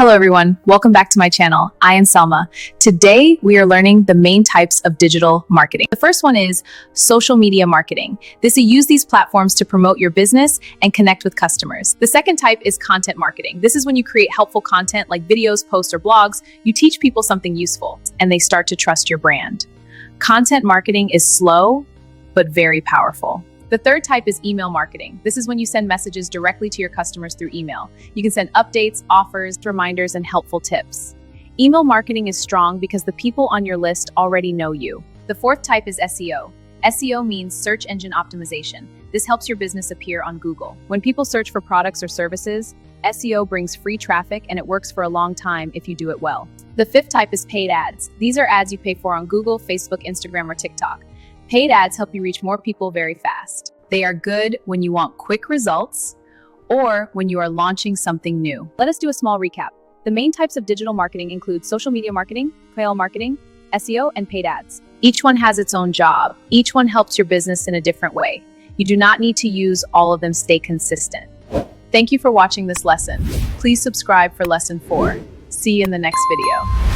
Hello everyone, welcome back to my channel. I am Selma. Today we are learning the main types of digital marketing. The first one is social media marketing. You use these platforms to promote your business and connect with customers. The second type is content marketing. This is when you create helpful content like videos, posts, or blogs. You teach people something useful and they start to trust your brand. Content marketing is slow, but very powerful. The third type is email marketing. This is when you send messages directly to your customers through email. You can send updates, offers, reminders, and helpful tips. Email marketing is strong because the people on your list already know you. The fourth type is SEO. SEO means search engine optimization. This helps your business appear on Google. When people search for products or services, SEO brings free traffic and it works for a long time if you do it well. The fifth type is paid ads. These are ads you pay for on Google, Facebook, Instagram, or TikTok. Paid ads help you reach more people very fast. They are good when you want quick results or when you are launching something new. Let us do a small recap. The main types of digital marketing include social media marketing, email marketing, SEO, and paid ads. Each one has its own job. Each one helps your business in a different way. You do not need to use all of them. Stay consistent. Thank you for watching this lesson. Please subscribe for lesson 4. See you in the next video.